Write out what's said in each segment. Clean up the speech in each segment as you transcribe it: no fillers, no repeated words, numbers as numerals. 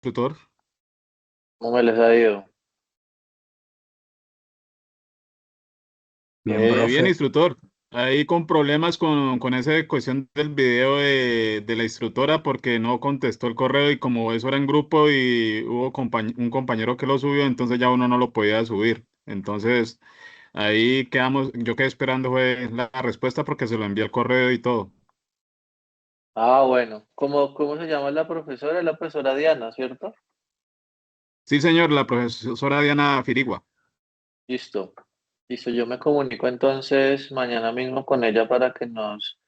instructor. ¿Cómo me les ha ido? Bien, Bien, profe. instructor. Ahí con problemas con esa cuestión del video de la instructora porque no contestó el correo y como eso era en grupo y hubo un compañero que lo subió, entonces ya uno no lo podía subir. Entonces ahí quedamos, yo quedé esperando fue la respuesta porque se lo envié el correo y todo. Ah, bueno. ¿Cómo se llama la profesora? La profesora Diana, ¿cierto? Sí, señor, la profesora Diana Firigua. Listo. Listo, yo me comunico entonces mañana mismo con ella para que nos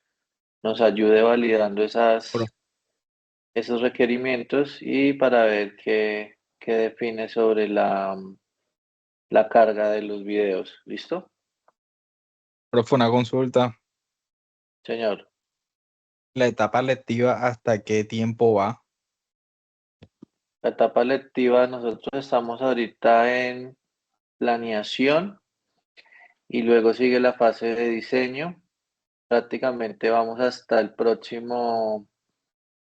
ayude validando Pro- esos requerimientos y para ver qué define sobre la carga de los videos. ¿Listo? Profe, una consulta. Señor. ¿La etapa lectiva hasta qué tiempo va? La etapa lectiva, nosotros estamos ahorita en planeación y luego sigue la fase de diseño. Prácticamente vamos hasta el próximo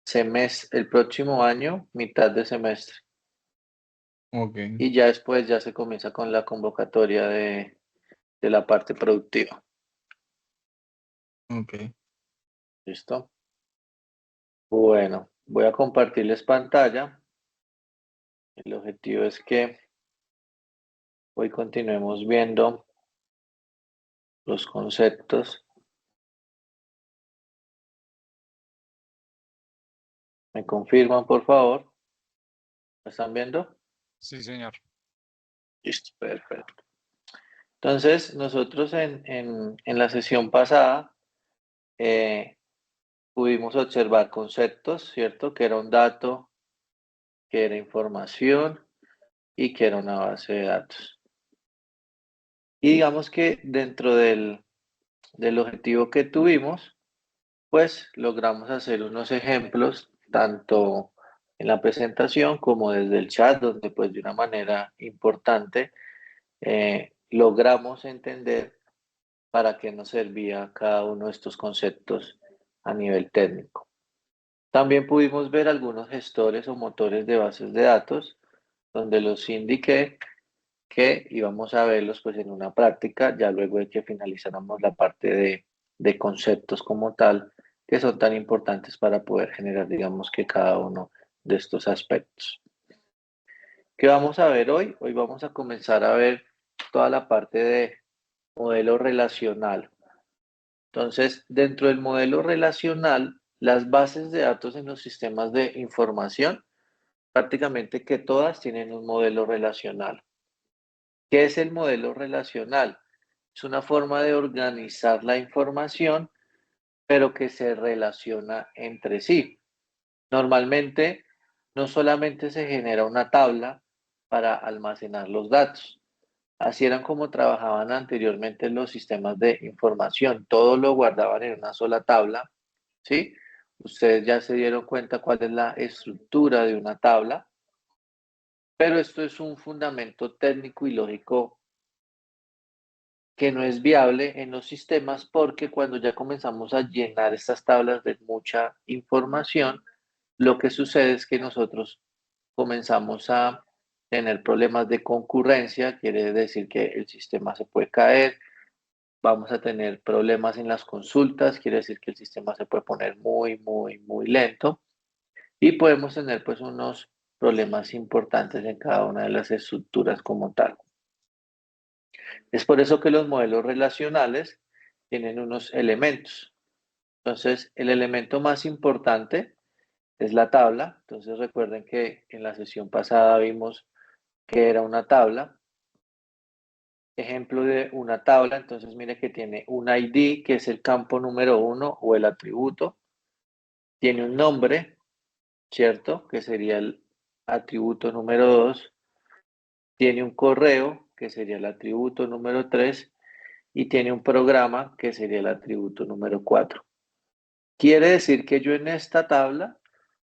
semestre, el próximo año, mitad de semestre. Ok, Y ya después ya se comienza con la convocatoria de la parte productiva. ok. ¿Listo? Bueno, voy a compartirles pantalla. El objetivo es que hoy continuemos viendo los conceptos. ¿Me confirman, por favor? ¿Me están viendo? Sí, señor. Listo, perfecto. Entonces, nosotros en la sesión pasada eh, pudimos observar conceptos, ¿cierto? Que era un dato, que era información y que era una base de datos. Y digamos que dentro del objetivo que tuvimos, pues logramos hacer unos ejemplos, tanto en la presentación como desde el chat, donde pues de una manera importante logramos entender para qué nos servía cada uno de estos conceptos a nivel técnico. También pudimos ver algunos gestores o motores de bases de datos, donde los indiqué que íbamos a verlos pues en una práctica, ya luego de que finalizáramos la parte de conceptos como tal, que son tan importantes para poder generar, digamos que cada uno de estos aspectos. ¿Qué vamos a ver hoy? Hoy vamos a comenzar a ver toda la parte de modelo relacional. Entonces, dentro del modelo relacional, las bases de datos en los sistemas de información, prácticamente que todas tienen un modelo relacional. ¿Qué es el modelo relacional? Es una forma de organizar la información, pero que se relaciona entre sí. Normalmente, no solamente se genera una tabla para almacenar los datos. Así eran como trabajaban anteriormente los sistemas de información. Todo lo guardaban en una sola tabla, ¿sí? Ustedes ya se dieron cuenta cuál es la estructura de una tabla, pero esto es un fundamento técnico y lógico que no es viable en los sistemas porque cuando ya comenzamos a llenar estas tablas de mucha información, lo que sucede es que nosotros comenzamos a tener problemas de concurrencia, quiere decir que el sistema se puede caer, vamos a tener problemas en las consultas, quiere decir que el sistema se puede poner muy lento y podemos tener pues unos problemas importantes en cada una de las estructuras como tal. Es por eso que los modelos relacionales tienen unos elementos. Entonces, el elemento más importante es la tabla. Entonces, recuerden que en la sesión pasada vimos que era una tabla. Ejemplo de una tabla, entonces mire que tiene un ID, que es el campo número 1 o el atributo. Tiene un nombre, ¿cierto? Que sería el atributo número 2. Tiene un correo, que sería el atributo número 3. Y tiene un programa, que sería el atributo número 4. Quiere decir que yo en esta tabla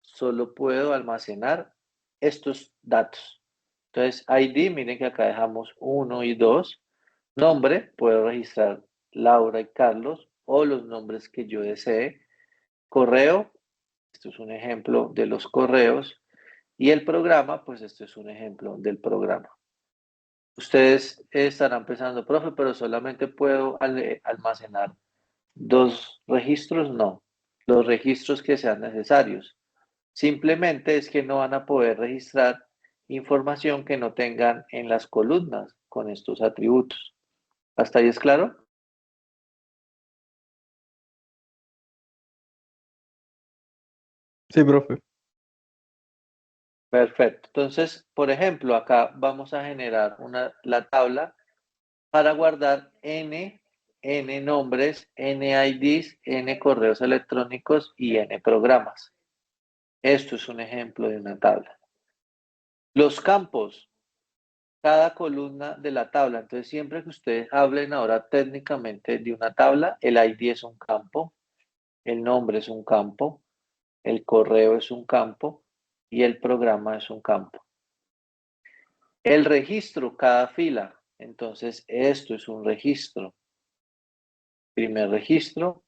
solo puedo almacenar estos datos. Entonces, ID, miren que acá dejamos 1 y 2. Nombre, puedo registrar Laura y Carlos o los nombres que yo desee. Correo, esto es un ejemplo de los correos. Y el programa, pues esto es un ejemplo del programa. Ustedes estarán pensando, profe, pero solamente puedo almacenar 2 registros. No, los registros que sean necesarios. Simplemente es que no van a poder registrar información que no tengan en las columnas con estos atributos. ¿Hasta ahí es claro? Sí, profe. Perfecto. Entonces, por ejemplo, acá vamos a generar la tabla para guardar n nombres, n IDs, n correos electrónicos y n programas. Esto es un ejemplo de una tabla. Los campos, cada columna de la tabla. Entonces, siempre que ustedes hablen ahora técnicamente de una tabla, el ID es un campo, el nombre es un campo, el correo es un campo y el programa es un campo. El registro, cada fila. Entonces, esto es un registro. Primer registro,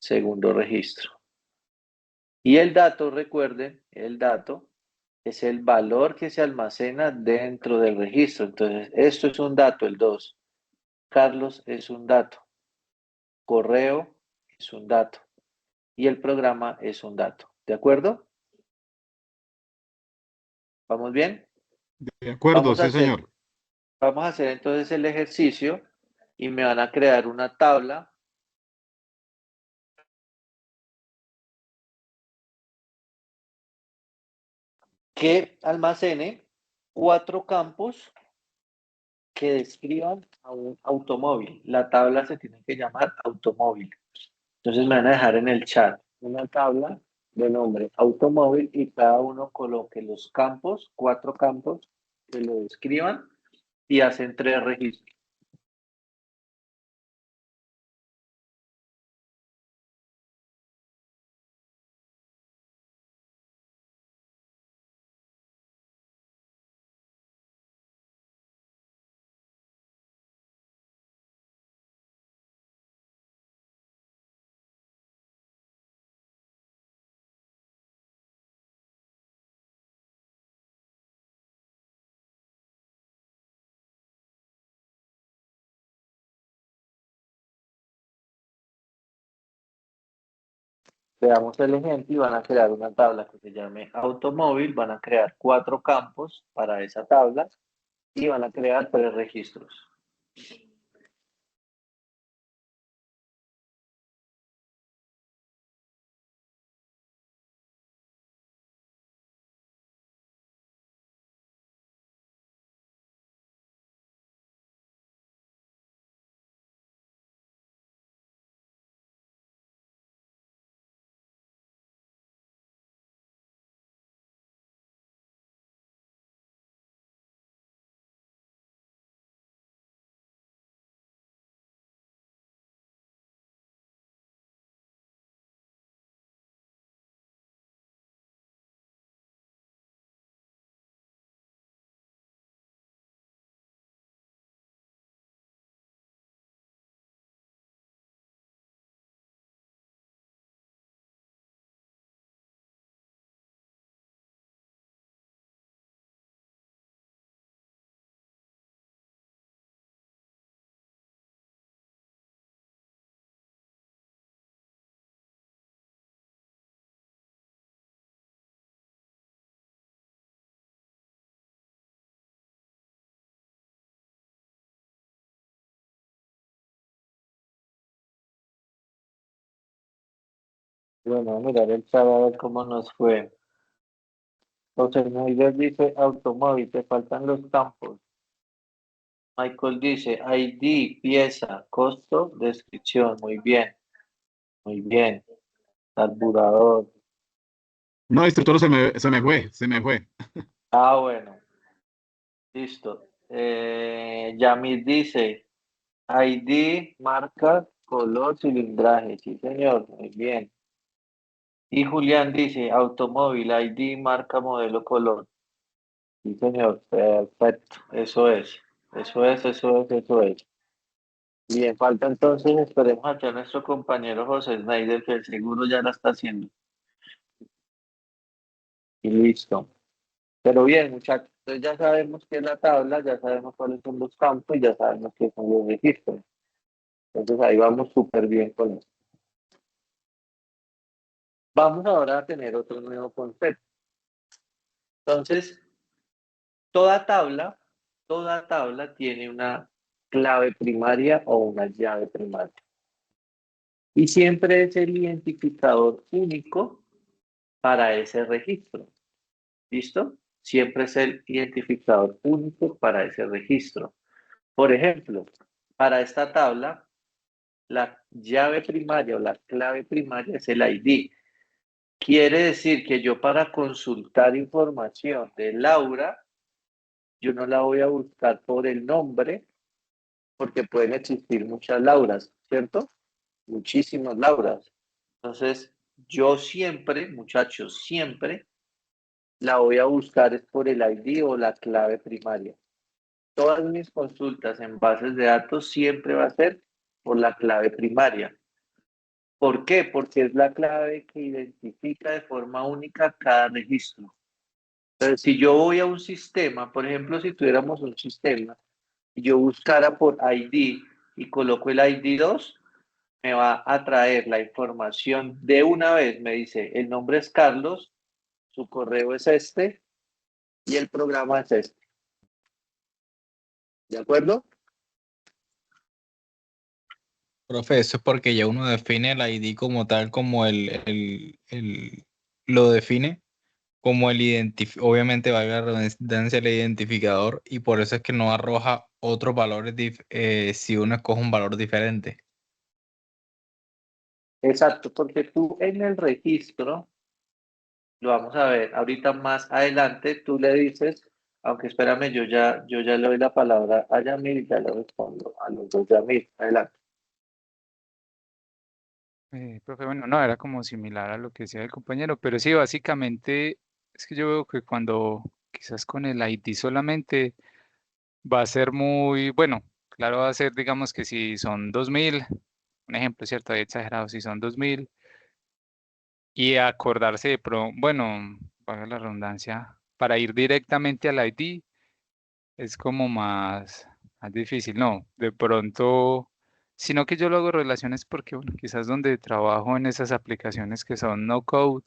segundo registro. Y el dato, recuerden, el dato es el valor que se almacena dentro del registro. Entonces, esto es un dato, el 2. Carlos es un dato. Correo es un dato. Y el programa es un dato. ¿De acuerdo? ¿Vamos bien? De acuerdo, Vamos a sí, hacer, señor. vamos a hacer entonces el ejercicio y me van a crear una tabla que almacene 4 campos que describan a un automóvil. La tabla se tiene que llamar automóvil. Entonces me van a dejar en el chat una tabla de nombre automóvil y cada uno coloque los campos, 4 campos que lo describan y hacen 3 registros. Veamos el ejemplo y van a crear una tabla que se llame automóvil, van a crear 4 campos para esa tabla y van a crear 3 registros. Bueno, a mirar el chat a ver cómo nos fue. José Miguel dice automóvil, te faltan los campos. Michael dice ID, pieza, costo, descripción. Muy bien, muy bien. Carburador. No, instructor, se me fue. Ah, bueno, listo. Yamil dice ID, marca, color, cilindraje. Sí, señor, muy bien. Y Julián dice automóvil, ID, marca, modelo, color. Sí, señor, perfecto. Eso es. Bien, falta entonces, esperemos aquí a nuestro compañero José Snyder, que seguro ya la está haciendo. Y listo. Pero bien, muchachos, entonces ya sabemos qué es la tabla, ya sabemos cuáles son los campos y ya sabemos qué son los registros. Entonces ahí vamos súper bien con eso. Vamos ahora a tener otro nuevo concepto. Entonces, toda tabla tiene una clave primaria o una llave primaria. Y siempre es el identificador único para ese registro. ¿Listo? Siempre es el identificador único para ese registro. Por ejemplo, para esta tabla, la llave primaria o la clave primaria es el ID. Quiere decir que yo para consultar información de Laura, yo no la voy a buscar por el nombre, porque pueden existir muchas Lauras, ¿cierto? Muchísimas Lauras. Entonces, yo siempre, muchachos, siempre la voy a buscar es por el ID o la clave primaria. Todas mis consultas en bases de datos siempre va a ser por la clave primaria. ¿Por qué? Porque es la clave que identifica de forma única cada registro. Entonces, si yo voy a un sistema, por ejemplo, si tuviéramos un sistema y yo buscara por ID y coloco el ID 2, me va a traer la información de una vez. Me dice, el nombre es Carlos, su correo es este y el programa es este. ¿De acuerdo? Profe, eso es porque ya uno define el ID como tal, como lo define como obviamente valga la redundancia, el identificador, y por eso es que no arroja otros valores si uno escoge un valor diferente. Exacto, porque tú en el registro, lo vamos a ver ahorita más adelante, tú le dices, aunque espérame, yo ya le doy la palabra a Yamil y ya le respondo a los dos Yamil. Adelante. Profe, bueno, no, era como similar a lo que decía el compañero, pero sí, básicamente es que yo veo que cuando quizás con el ID solamente va a ser muy, bueno, claro, va a ser, digamos que si son 2000, un ejemplo, ¿cierto? He exagerado, si son 2000, y acordarse de, bueno, para la redundancia, para ir directamente al ID es como más difícil, no, de pronto, sino que yo lo hago relaciones porque, bueno, quizás donde trabajo en esas aplicaciones que son no code,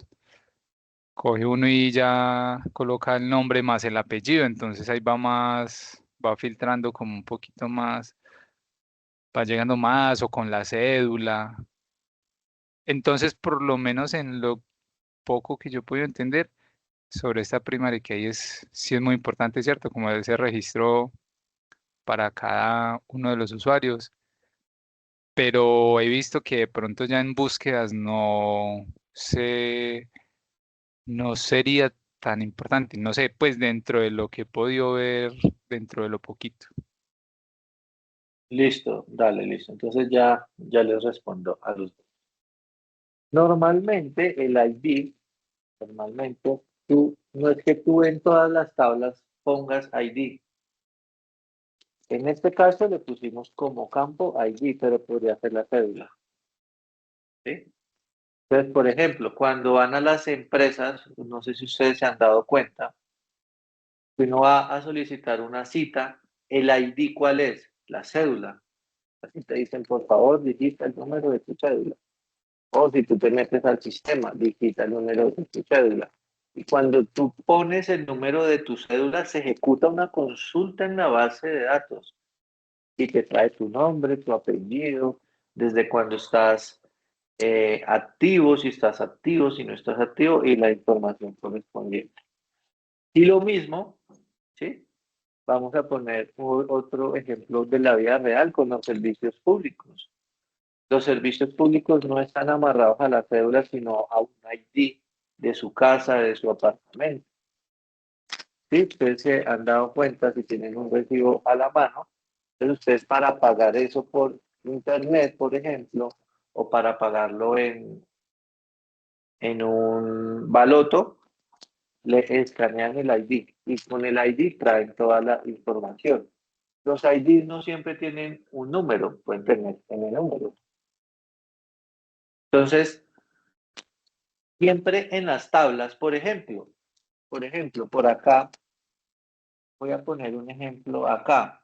coge uno y ya coloca el nombre más el apellido, entonces ahí va filtrando como un poquito más, va llegando más o con la cédula. Entonces, por lo menos en lo poco que yo puedo entender sobre esta primaria que ahí sí es muy importante, ¿cierto? Como ese registro para cada uno de los usuarios, pero he visto que de pronto ya en búsquedas no sería tan importante, no sé, pues dentro de lo que he podido ver, dentro de lo poquito. Listo, dale, listo. Entonces ya les respondo a los dos. Normalmente el ID, normalmente no es que tú en todas las tablas pongas ID. En este caso le pusimos como campo ID, pero podría ser la cédula. ¿Sí? Entonces, por ejemplo, cuando van a las empresas, no sé si ustedes se han dado cuenta, si uno va a solicitar una cita, el ID, ¿cuál es? La cédula. Así te dicen, por favor, digita el número de tu cédula. O si tú te metes al sistema, digita el número de tu cédula. Y cuando tú pones el número de tu cédula, se ejecuta una consulta en la base de datos y te trae tu nombre, tu apellido, desde cuando estás activo, si estás activo, si no estás activo y la información correspondiente. Y lo mismo, ¿sí? Vamos a poner otro ejemplo de la vida real con los servicios públicos. Los servicios públicos no están amarrados a la cédula, sino a un ID de su casa, de su apartamento. ¿Sí? Ustedes se han dado cuenta si tienen un recibo a la mano. Entonces ustedes para pagar eso por internet, por ejemplo, o para pagarlo en un baloto, le escanean el ID y con el ID traen toda la información. Los IDs no siempre tienen un número, pueden tener números. Entonces, siempre en las tablas, por ejemplo, Por ejemplo, por acá, voy a poner un ejemplo acá.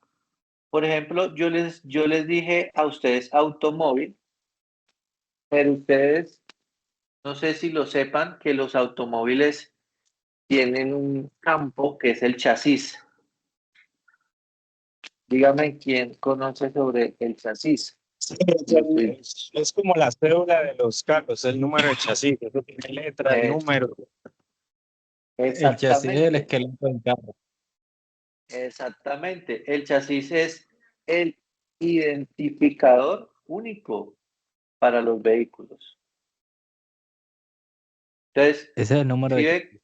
Por ejemplo, yo les dije a ustedes automóvil, pero ustedes, no sé si lo sepan, que los automóviles tienen un campo que es el chasis. Dígame quién conoce sobre el chasis. Sí, es como la cédula de los carros, el número de chasis, eso tiene letra, el Eh, número. El chasis es el Exactamente, esqueleto del carro. exactamente. El chasis es el identificador único para los vehículos. Entonces, Ese es el número si de ve,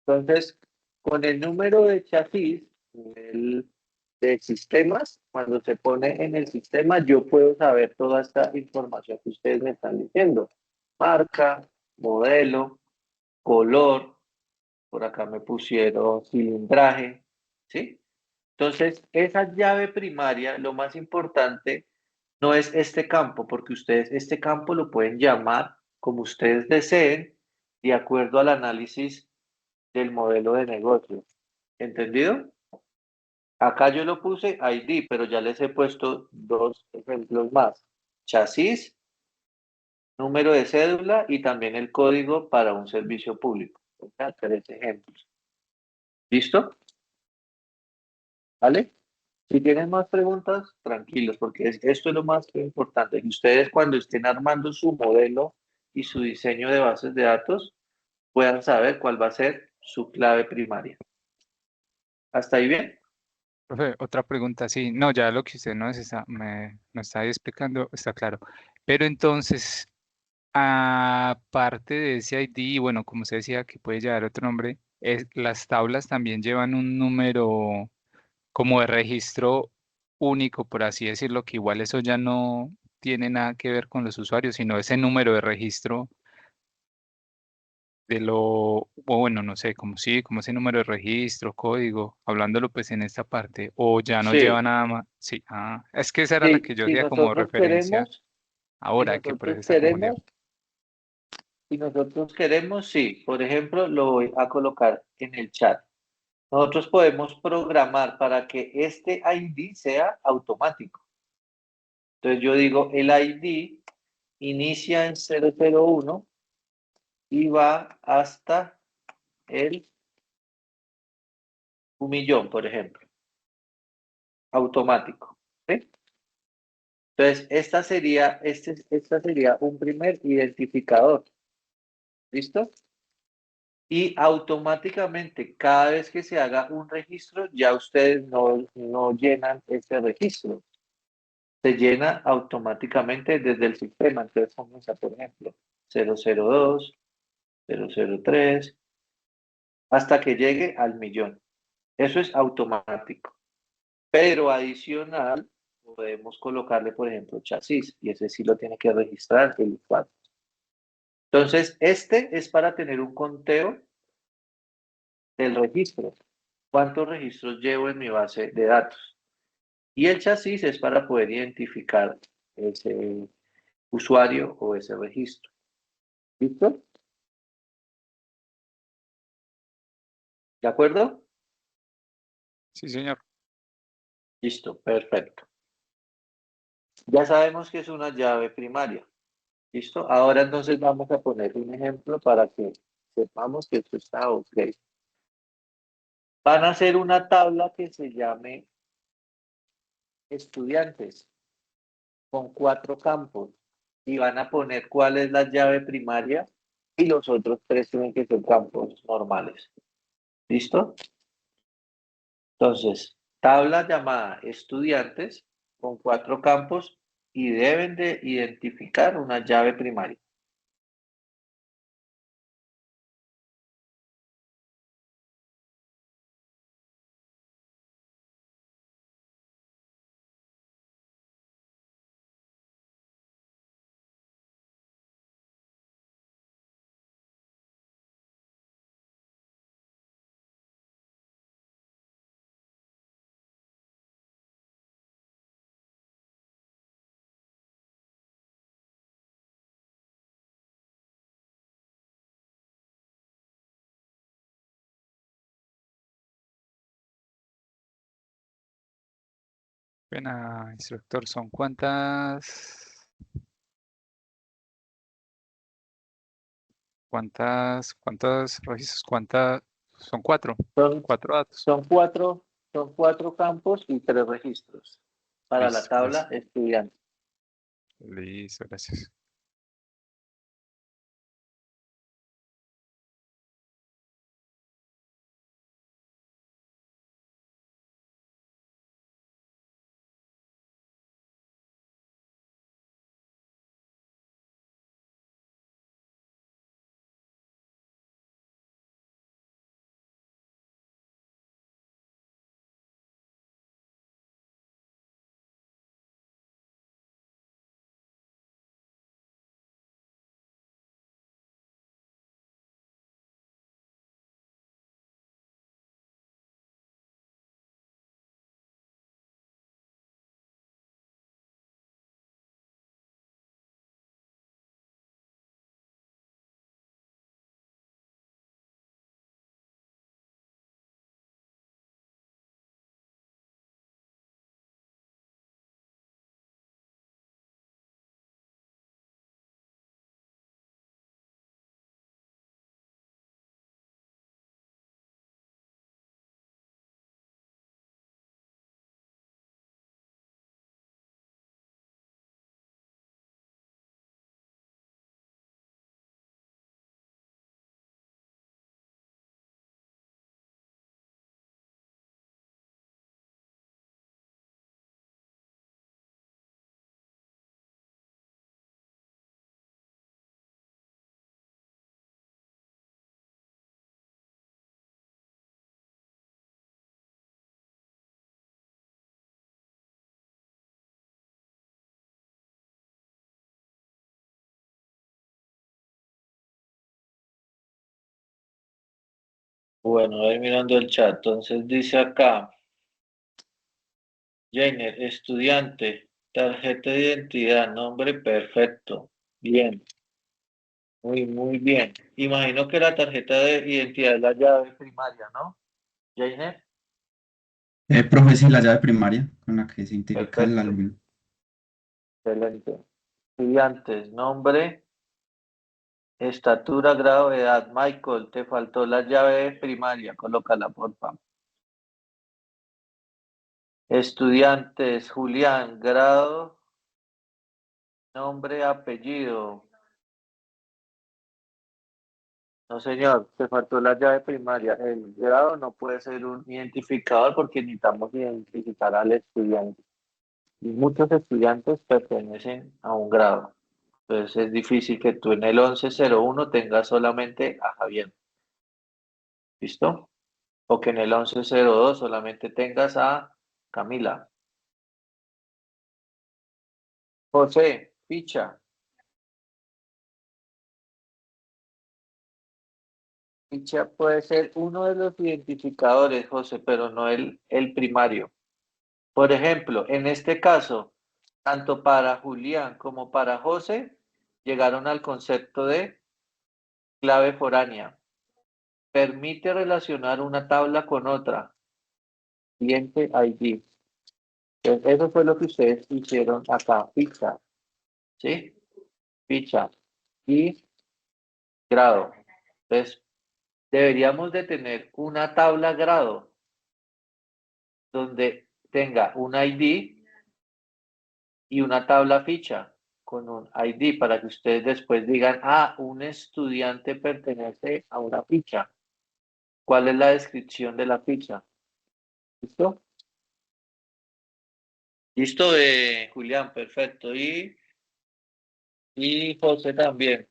entonces, con el número de chasis, el de sistemas, cuando se pone en el sistema, yo puedo saber toda esta información que ustedes me están diciendo. Marca, modelo, color, por acá me pusieron cilindraje, ¿sí? Entonces, esa llave primaria, lo más importante no es este campo, porque ustedes este campo lo pueden llamar como ustedes deseen, de acuerdo al análisis del modelo de negocio. ¿Entendido? Acá yo lo puse ID, pero ya les he puesto dos ejemplos más. Chasis, número de cédula y también el código para un servicio público. O sea, tres ejemplos. ¿Listo? ¿Vale? Si tienen más preguntas, tranquilos, porque esto es lo más importante. Que ustedes cuando estén armando su modelo y su diseño de bases de datos, puedan saber cuál va a ser su clave primaria. ¿Hasta ahí bien? Profe, otra pregunta, sí, no, ya lo que usted nos está explicando está claro. Pero entonces, aparte de ese ID, bueno, como usted decía que puede llevar otro nombre, las tablas también llevan un número como de registro único, por así decirlo, que igual eso ya no tiene nada que ver con los usuarios, sino ese número de registro de lo, o bueno, no sé, como sí, como ese número de registro, código, hablándolo pues en esta parte, o ya no lleva Sí, nada más. Sí, es que esa era la sí, que yo hacía como referencia si ahora, que por eso nosotros está confundido. queremos, si nosotros queremos, sí. Por ejemplo, lo voy a colocar en el chat. Nosotros podemos programar para que este ID sea automático. Entonces yo digo, el ID inicia en 001 y va hasta el 1.000.000, por ejemplo, automático. ¿Sí? Entonces, esta sería un primer identificador. ¿Listo? Y automáticamente, cada vez que se haga un registro, ya ustedes no llenan ese registro. Se llena automáticamente desde el sistema. Entonces, vamos a, por ejemplo, 002, 003, hasta que llegue al 1.000.000. Eso es automático. Pero adicional, podemos colocarle, por ejemplo, chasis, y ese sí lo tiene que registrar el usuario. Entonces, este es para tener un conteo del registro. ¿Cuántos registros llevo en mi base de datos? Y el chasis es para poder identificar ese usuario o ese registro. ¿Listo? ¿De acuerdo? Sí, señor. Listo, perfecto. Ya sabemos que es una llave primaria. ¿Listo? Ahora entonces vamos a poner un ejemplo para que sepamos que esto está ok. Van a hacer una tabla que se llame estudiantes con 4 campos y van a poner cuál es la llave primaria y los otros 3 tienen que ser campos normales. ¿Listo? Entonces, tabla llamada estudiantes con 4 campos y deben de identificar una llave primaria. Pena, instructor, ¿son cuántos registros? Son cuatro Son, datos. son cuatro campos y 3 registros para la Listo, tabla gracias. estudiante. Listo, gracias. Bueno, voy mirando el chat. Entonces dice acá, Jainer, estudiante, tarjeta de identidad, nombre perfecto. Bien, muy bien. Imagino que la tarjeta de identidad es la llave primaria, ¿no? Jainer, Profe, sí, la llave primaria con la que se identifica el perfecto, alumno. excelente. Estudiantes, nombre, estatura, grado de edad. Michael, te faltó la llave primaria, colócala, por favor. Estudiantes, Julián, grado, nombre, apellido. No, señor, te faltó la llave primaria. El grado no puede ser un identificador porque necesitamos identificar al estudiante. Y muchos estudiantes pertenecen a un grado. Entonces es difícil que tú en el 1101 tengas solamente a Javier. ¿Listo? O que en el 1102 solamente tengas a Camila. José, ficha. Ficha puede ser uno de los identificadores, José, pero no el primario. Por ejemplo, en este caso, tanto para Julián como para José, llegaron al concepto de clave foránea. Permite relacionar una tabla con otra. Cliente ID. Entonces, eso fue lo que ustedes hicieron acá, ficha. ¿Sí? Ficha y grado. Entonces, deberíamos de tener una tabla grado donde tenga un ID y una tabla ficha con un ID para que ustedes después digan, ah, un estudiante pertenece a una ficha. ¿Cuál es la descripción de la ficha? ¿Listo? Listo, Julián, perfecto. Y José también.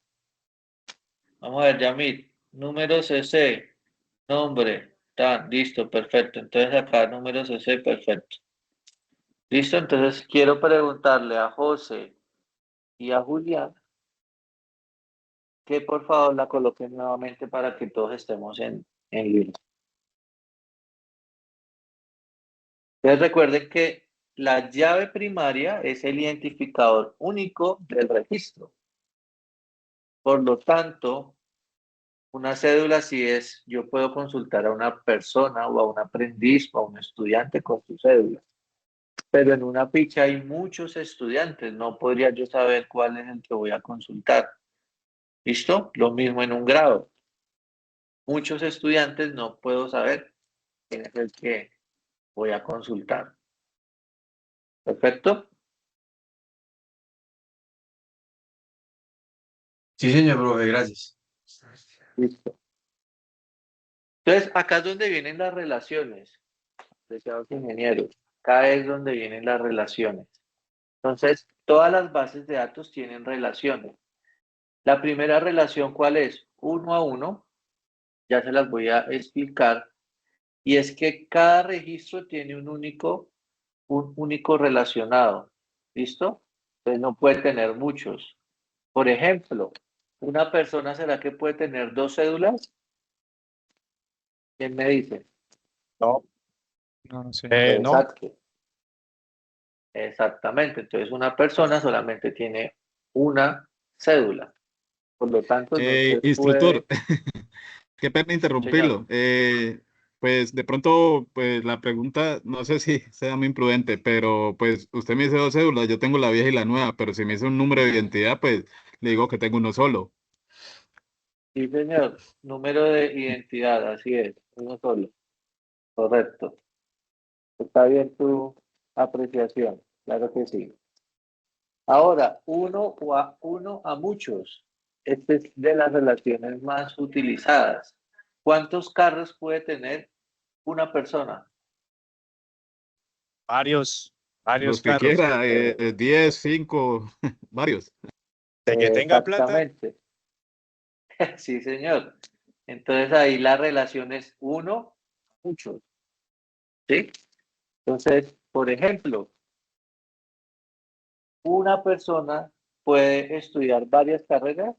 Vamos a ver, Yamil. Número CC, nombre, tan, listo, perfecto. Entonces acá número CC, perfecto. Listo, entonces quiero preguntarle a José y a Julián que por favor la coloquen nuevamente para que todos estemos en línea. Entonces recuerden que la llave primaria es el identificador único del registro. Por lo tanto, una cédula sí es, yo puedo consultar a una persona o a un aprendiz o a un estudiante con su cédula. Pero en una ficha hay muchos estudiantes, no podría yo saber cuál es el que voy a consultar. ¿Listo? Lo mismo en un grado. Muchos estudiantes, no puedo saber quién es el que voy a consultar. ¿Perfecto? Sí, señor profe, gracias. Listo. Entonces, acá es donde vienen las relaciones, deseados ingenieros. Acá es donde vienen las relaciones. Entonces, todas las bases de datos tienen relaciones. La primera relación, ¿cuál es? 1 a 1. Ya se las voy a explicar. Y es que cada registro tiene un único relacionado. ¿Listo? Entonces no puede tener muchos. Por ejemplo, ¿una persona será que puede tener 2 cédulas? ¿Quién me dice? No, No, no sé. no. Exacto. Exactamente. Entonces una persona solamente tiene una cédula. Por lo tanto, no se Instructor, puede. qué pena Señor. interrumpirlo. Pues de pronto, pues la pregunta, no sé si sea muy imprudente, pero pues usted me dice dos cédulas, yo tengo la vieja y la nueva, pero si me dice un número de identidad, pues le digo que tengo uno solo. Sí, señor. Número de identidad, así es. Uno solo. Correcto. Está bien tu apreciación. Claro que sí. Ahora, uno a muchos. Esta es de las relaciones más utilizadas. ¿Cuántos carros puede tener una persona? Varios Los que carros. quiera, 10, 5, varios. De que tenga plata, Exactamente. Sí, señor. Entonces ahí la relación es uno a muchos. ¿Sí? Entonces, por ejemplo, una persona puede estudiar varias carreras.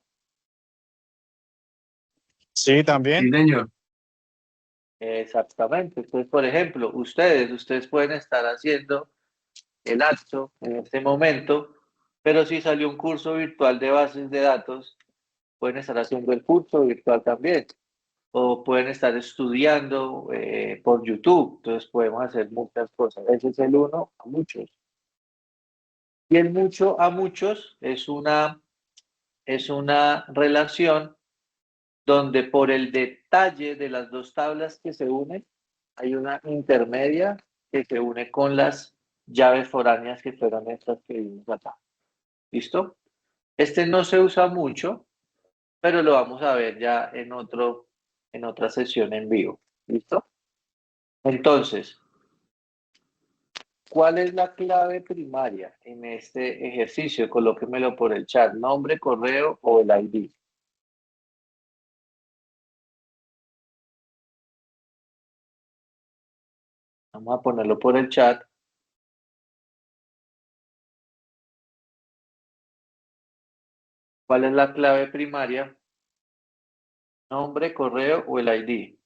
sí, también. señor. Exactamente. Entonces, por ejemplo, ustedes pueden estar haciendo el acto en este momento, pero si salió un curso virtual de bases de datos, pueden estar haciendo el curso virtual también, o pueden estar estudiando por YouTube. Entonces, podemos hacer muchas cosas. Ese es el uno a muchos. Y el mucho a muchos es una relación donde por el detalle de las dos tablas que se unen, hay una intermedia que se une con las llaves foráneas que fueron estas que vimos acá. ¿Listo? Este no se usa mucho, pero lo vamos a ver ya en otra sesión en vivo. ¿Listo? Entonces, ¿cuál es la clave primaria en este ejercicio? Colóquemelo por el chat, nombre, correo o el ID. Vamos a ponerlo por el chat. ¿Cuál es la clave primaria? Nombre, correo o el ID.